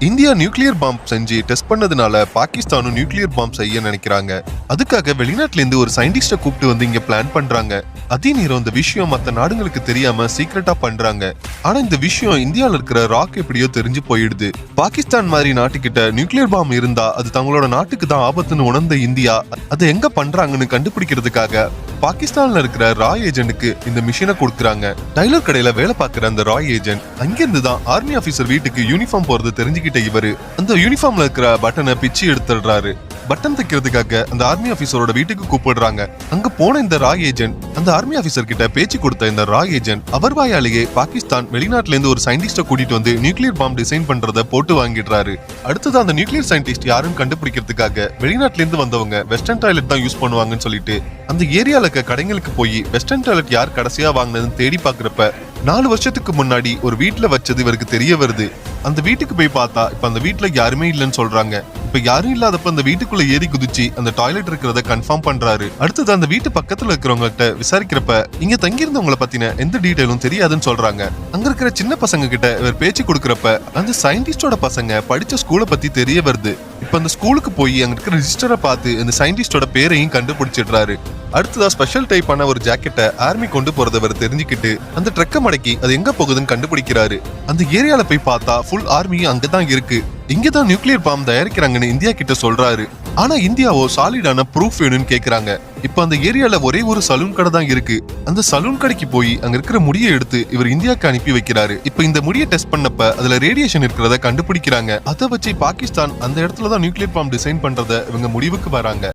India nuclear பாம்பு செஞ்சு test பண்ணதுனால பாகிஸ்தானும் நியூக்ளியர் பாம்பு செய்ய நினைக்கிறாங்க. அதுக்காக வெளிநாட்டுல இருந்து ஒரு சயின்டிஸ்ட கூப்பிட்டு வந்து இங்க பிளான் பண்றாங்க. அதே நேரம் இந்த விஷயம் மத்த நாடுகளுக்கு தெரியாம சீக்கிரட்டா பண்றாங்க. ஆனா இந்த விஷயம் இந்தியால இருக்கிற ராக் எப்படியோ தெரிஞ்சு போயிடுது. பாகிஸ்தான் மாதிரி நாட்டுக்கிட்ட நியூக்ளியர் பாம்பு இருந்தா அது தங்களோட நாட்டுக்கு தான் ஆபத்துன்னு உணர்ந்த இந்தியா அதை எங்க பண்றாங்கன்னு கண்டுபிடிக்கிறதுக்காக பாகிஸ்தான்ல இருக்கிற ராய் ஏஜென்ட்க்கு இந்த மிஷினை கொடுக்குறாங்க. டைலர் கடையில வேலை பார்க்கிற அந்த ராய் ஏஜென்ட் அங்கிருந்து தான் ஆர்மி ஆபீசர் வீட்டுக்கு யூனிஃபார்ம் போறது தெரிஞ்சுக்கிட்ட இவரு அந்த யூனிஃபார்ம்ல இருக்கிற பட்டனை பிச்சு எடுத்துடுறாரு. பட்டன் தைக்கிறதுக்காக அந்த ஆர்மி ஆபீசரோட வீட்டுக்கு கூப்பிடுறாங்க. அங்க போன இந்த ராய் ஏஜென்ட் அந்த ஆர்மி ஆபீசர் கிட்ட பேச்சு கொடுத்த இந்த ராய் ஏஜென்ட் அவர் வாயாலேயே பாகிஸ்தான் வெளிநாட்டுல இருந்து ஒரு சயின்டிஸ்ட கூட்டிட்டு வந்து நியூக்ளியர் பாம்பு டிசைன் பண்றத போட்டு வாங்கிடுறாரு. அடுத்தது அந்த நியூக்ளியர் சயின்டிஸ்ட் யாருன்னு கண்டுபிடிக்கிறதுக்காக வெளிநாட்டுல இருந்து வந்தவங்க வெஸ்டர்ன் டாய்லெட் தான் யூஸ் பண்ணுவாங்கன்னு சொல்லிட்டு அந்த ஏரியால இருக்க கடைகளுக்கு போய் வெஸ்டர்ன் டாய்லெட் யார் கடைசியா வாங்கினதுன்னு தேடி பாக்குறப்ப 4 வருஷத்துக்கு முன்னாடி ஒரு வீட்டுல வச்சது இவருக்கு தெரிய வருது. அந்த வீட்டுக்கு போய் பார்த்தா இப்ப அந்த வீட்டுல யாருமே இல்லைன்னு சொல்றாங்க. இப்ப யாரும் இல்லாதப்ப அந்த வீட்டுக்குள்ள ஏறி குதிச்சு அந்த டாய்லெட் இருக்கிறத கன்ஃபார்ம் பண்றாரு. அடுத்தது அந்த வீட்டு பக்கத்துல இருக்கிறவங்க கிட்ட விசாரிக்கிறப்ப இங்க தங்கியிருந்தவங்களை பத்தின எந்த டீடைலும் தெரியாதுன்னு சொல்றாங்க. அங்க இருக்கிற சின்ன பசங்க கிட்ட இவர் பேச்சு கொடுக்கறப்ப அந்த சயின்டிஸ்டோட பசங்க படிச்ச ஸ்கூலை பத்தி தெரிய வருது. இப்ப அந்த ஸ்கூலுக்கு போய் அங்க இருக்கிற ரிஜிஸ்டரை பார்த்து அந்த சயின்டிஸ்டோட பேரையும் கண்டுபிடிச்சிடுறாரு. அடுத்ததா ஸ்பெஷல் டைப்பான ஒரு ஜாக்கெட்டை ஆர்மி கொண்டு போறதவர் தெரிஞ்சுக்கிட்டு அந்த ட்ரக்க மடக்கி அது எங்க போகுதுன்னு கண்டுபிடிக்கிறாரு. அந்த ஏரியால போய் பார்த்தா ஃபுல் ஆர்மியும் அங்கதான் இருக்கு. இங்கதான் நியூக்ளியர் பாம்பு தயாரிக்கிறாங்கன்னு இந்தியா கிட்ட சொல்றாரு. ஆனா இந்தியாவோ சாலிடான ப்ரூஃப் வேணும்னு கேக்குறாங்க. இப்ப அந்த ஏரியால ஒரே ஒரு சலூன் கடை தான் இருக்கு. அந்த சலூன் கடைக்கு போய் அங்க இருக்கிற முடியை எடுத்து இவர் இந்தியாவுக்கு அனுப்பி வைக்கிறாரு. இப்ப இந்த முடியை டெஸ்ட் பண்ணப்ப அதுல ரேடியேஷன் இருக்கிறத கண்டுபிடிக்கிறாங்க. அதை வச்சு பாகிஸ்தான் அந்த இடத்துலதான் நியூக்ளியர் பாம்பு டிசைன் பண்றத இவங்க முடிவுக்கு வராங்க.